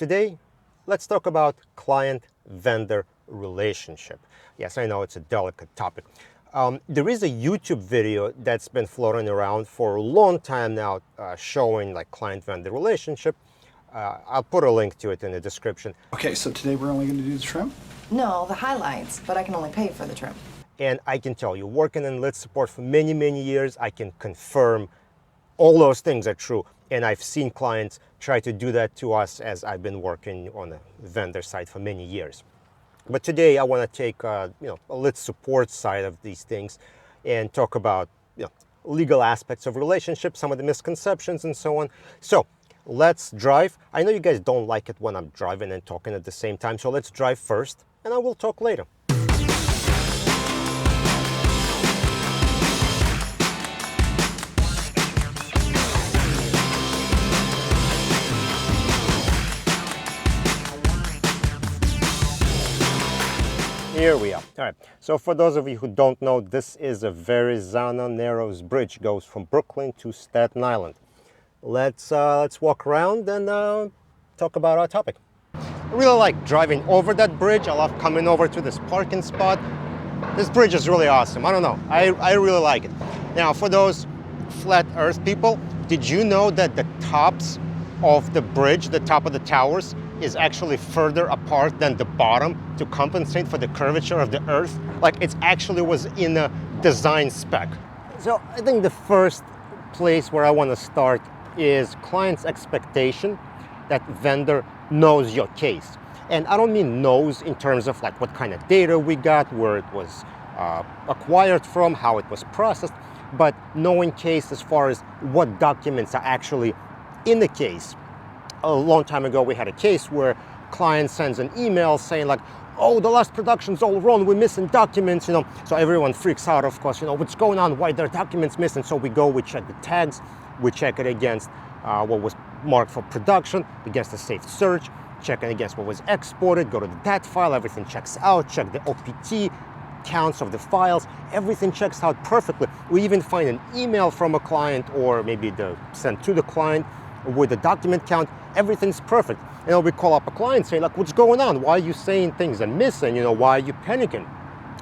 Today, let's talk about client-vendor relationship. Yes, I know it's a delicate topic. There is a YouTube video that's been floating around for a long time now showing like client-vendor relationship. I'll put a link to it in the description. Okay, so today we're only going to do the trim? No, the highlights, but I can only pay for the trim. And I can tell you, working in lit support for many, many years, I can confirm all those things are true. And I've seen clients try to do that to us as I've been working on the vendor side for many years. But today I want to take a lit support side of these things and talk about legal aspects of relationships, some of the misconceptions and so on. So let's drive. I know you guys don't like it when I'm driving and talking at the same time, so let's drive first and I will talk later. Here we are. All right. So for those of you who don't know, this is a Verrazano Narrows Bridge. It goes from Brooklyn to Staten Island. Let's walk around and talk about our topic. I really like driving over that bridge. I love coming over to this parking spot. This bridge is really awesome. I don't know. I really like it. Now, for those flat Earth people, did you know that the tops of the bridge, the top of the towers, is actually further apart than the bottom to compensate for the curvature of the Earth? Like it actually was in a design spec. So I think the first place where I want to start is client's expectation that vendor knows your case. And I don't mean knows in terms of like what kind of data we got, where it was acquired from, how it was processed, but knowing case as far as what documents are actually in the case. A long time ago, we had a case where client sends an email saying like, oh, the last production's all wrong, we're missing documents, So everyone freaks out, of course, what's going on, why there are documents missing? So we go, we check the tags, we check it against what was marked for production, against the safe search, check it against what was exported, go to the DAT file, everything checks out, check the OPT, counts of the files, everything checks out perfectly. We even find an email from a client or maybe sent to the client with the document count, everything's perfect. We call up a client saying like, what's going on? Why are you saying things are missing? Why are you panicking?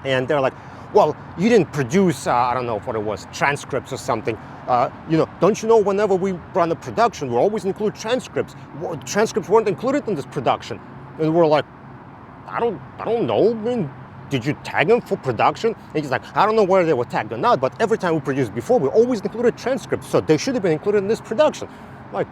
And they're like, well, you didn't produce, I don't know what it was, transcripts or something. Don't you know whenever we run a production, we always include transcripts. Transcripts weren't included in this production. And we're like, I don't know. I mean, did you tag them for production? And he's like, I don't know whether they were tagged or not, but every time we produced before, we always included transcripts. So they should have been included in this production. Like,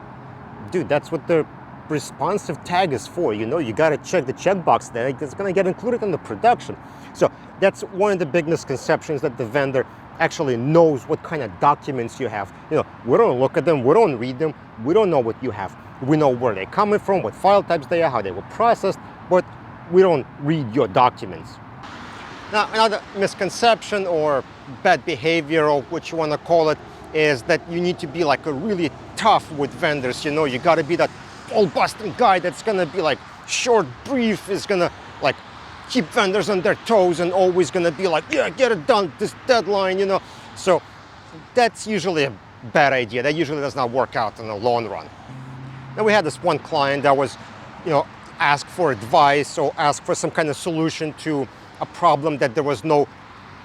dude, that's what the responsive tag is for. You got to check the checkbox there. It's going to get included in the production. So that's one of the big misconceptions, that the vendor actually knows what kind of documents you have. We don't look at them. We don't read them. We don't know what you have. We know where they're coming from, what file types they are, how they were processed, but we don't read your documents. Now, another misconception or bad behavior, or what you want to call it, is that you need to be like a really tough with vendors. You got to be that ball-busting guy that's going to be like short, brief, is going to like keep vendors on their toes and always going to be like, yeah, get it done, this deadline, So that's usually a bad idea. That usually does not work out in the long run. Then we had this one client that was, asked for advice or asked for some kind of solution to a problem that there was no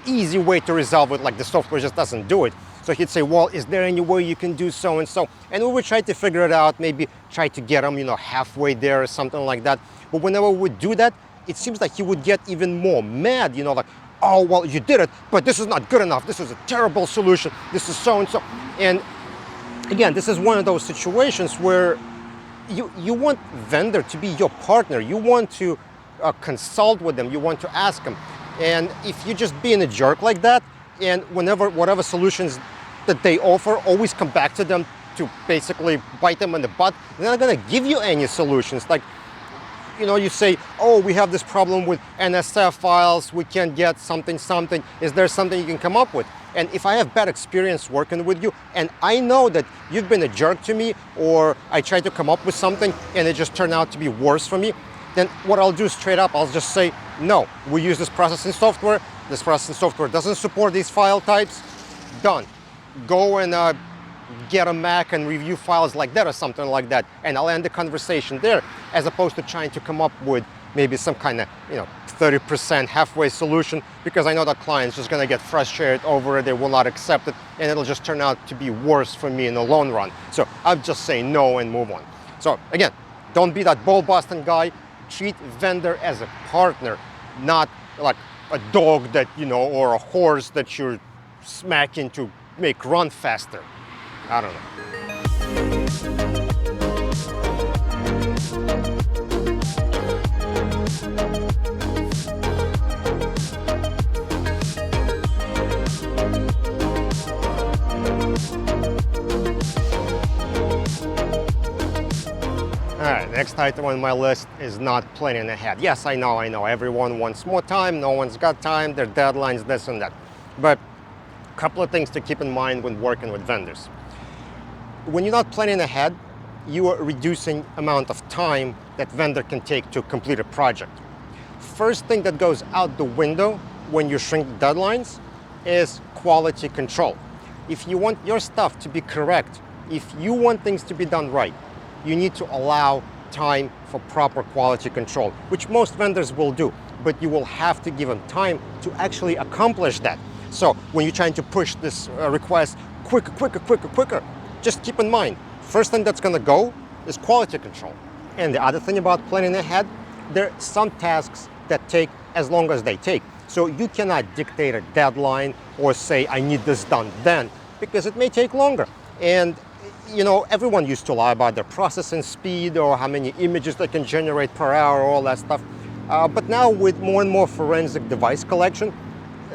easy way to resolve it, like the software just doesn't do it. So he'd say, well, is there any way you can do so and so? And we would try to figure it out, maybe try to get him, halfway there or something like that. But whenever we would do that, it seems like he would get even more mad, like, oh, well, you did it, but this is not good enough. This is a terrible solution. This is so and so. And again, this is one of those situations where you want vendor to be your partner. You want to consult with them. You want to ask them. And if you just being a jerk like that, and whatever solutions that they offer, always come back to them to basically bite them in the butt, they're not going to give you any solutions. Like, you say, oh, we have this problem with NSF files, we can't get something. Is there something you can come up with? And if I have bad experience working with you, and I know that you've been a jerk to me, or I tried to come up with something and it just turned out to be worse for me, then what I'll do straight up, I'll just say, no, we use this processing software. This processing software doesn't support these file types. Done. Go and get a Mac and review files like that or something like that, and I'll end the conversation there, as opposed to trying to come up with maybe some kind of 30% halfway solution, because I know that client's just going to get frustrated over it, they will not accept it, and it'll just turn out to be worse for me in the long run. So I'll just say no and move on. So again, don't be that ball-busting guy. Treat vendor as a partner, not like a dog that, or a horse that you're smacking to make run faster. I don't know. All right, next item on my list is not planning ahead. Yes, I know, everyone wants more time, no one's got time, their deadlines, this and that. But a couple of things to keep in mind when working with vendors. When you're not planning ahead, you are reducing amount of time that vendor can take to complete a project. First thing that goes out the window when you shrink deadlines is quality control. If you want your stuff to be correct, if you want things to be done right, you need to allow time for proper quality control, which most vendors will do, but you will have to give them time to actually accomplish that. So when you're trying to push this request quicker, just keep in mind, first thing that's gonna go is quality control. And the other thing about planning ahead, there are some tasks that take as long as they take. So you cannot dictate a deadline or say, I need this done then, because it may take longer. And everyone used to lie about their processing speed or how many images they can generate per hour, all that stuff. But now with more and more forensic device collection,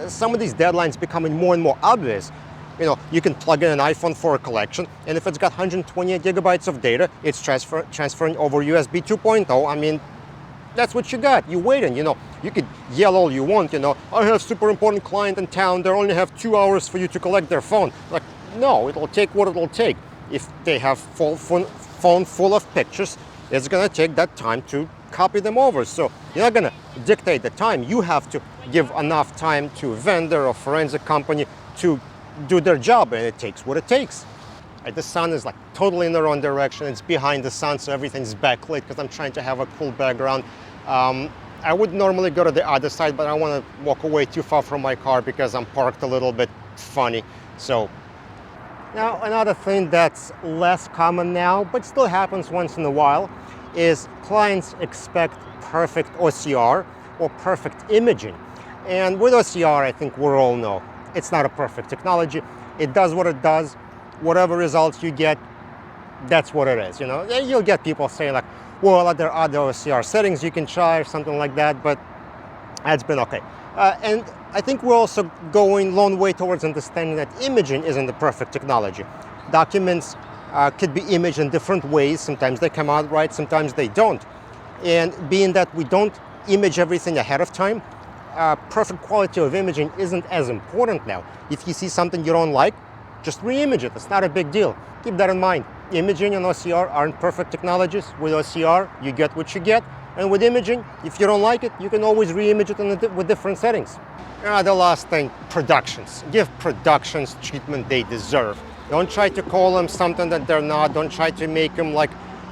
some of these deadlines becoming more and more obvious. You can plug in an iPhone for a collection, and if it's got 128 gigabytes of data, it's transferring over USB 2.0. I mean, that's what you got. You're waiting, You could yell all you want, I have super important client in town, they only have 2 hours for you to collect their phone. Like, no, it'll take what it'll take. If they have phone full of pictures, it's gonna take that time to copy them over. So you're not gonna dictate the time. You have to give enough time to a vendor or forensic company to do their job, and it takes what it takes. The sun is like totally in the wrong direction. It's behind the sun, so everything's backlit because I'm trying to have a cool background. I would normally go to the other side, but I want to walk away too far from my car because I'm parked a little bit funny. So now, another thing that's less common now, but still happens once in a while, is clients expect perfect OCR or perfect imaging. And with OCR, I think we all know, it's not a perfect technology. It does what it does. Whatever results you get, that's what it is. You'll get people saying like, well, there are other OCR settings you can try or something like that, but that's been okay. And I think we're also going a long way towards understanding that imaging isn't the perfect technology. Documents could be imaged in different ways. Sometimes they come out right, sometimes they don't. And being that we don't image everything ahead of time, perfect quality of imaging isn't as important now. If you see something you don't like, just re-image it. It's not a big deal. Keep that in mind. Imaging and OCR aren't perfect technologies. With OCR, you get what you get. And with imaging, if you don't like it, you can always re-image it with different settings. The last thing, productions. Give productions treatment they deserve. Don't try to call them something that they're not. Don't try to make them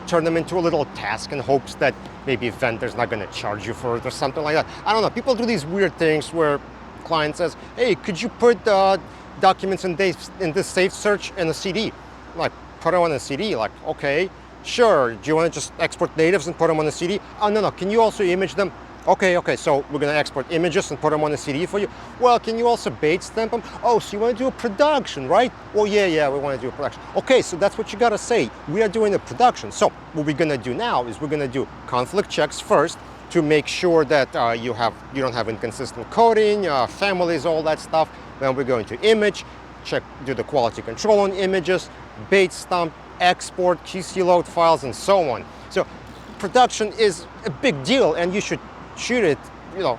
turn them into a little task in hopes that maybe vendor's not gonna charge you for it or something like that. I don't know, people do these weird things where client says, hey, could you put documents in this safe search in a CD? Like, put them on a CD, like, okay. Sure, do you want to just export natives and put them on a CD? Oh, no, can you also image them? Okay, so we're going to export images and put them on a CD for you. Well, can you also bait stamp them? Oh, so you want to do a production, right? Well, yeah, we want to do a production. Okay, so that's what you got to say. We are doing a production. So what we're going to do now is we're going to do conflict checks first to make sure that you don't have inconsistent coding, families, all that stuff. Then we're going to image, do the quality control on images, bait stamp, export, QC load files, and so on. So production is a big deal, and you should treat it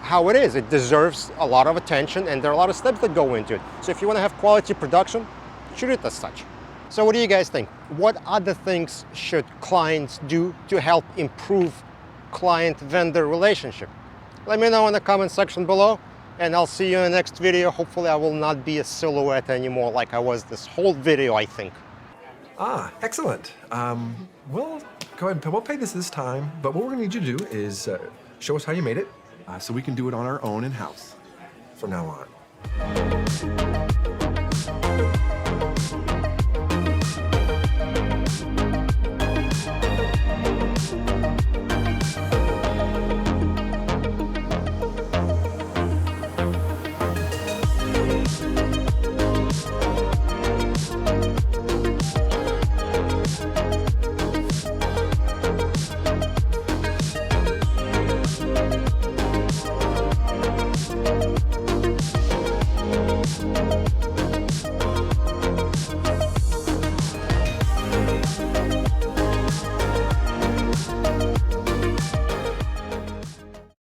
how it is. It deserves a lot of attention, and there are a lot of steps that go into it. So if you want to have quality production, treat it as such. So what do you guys think? What other things should clients do to help improve client-vendor relationship? Let me know in the comment section below, and I'll see you in the next video. Hopefully I will not be a silhouette anymore like I was this whole video, I think. Excellent. We'll go ahead and we'll pay this time, but what we're gonna need you to do is show us how you made it, so we can do it on our own in-house from now on.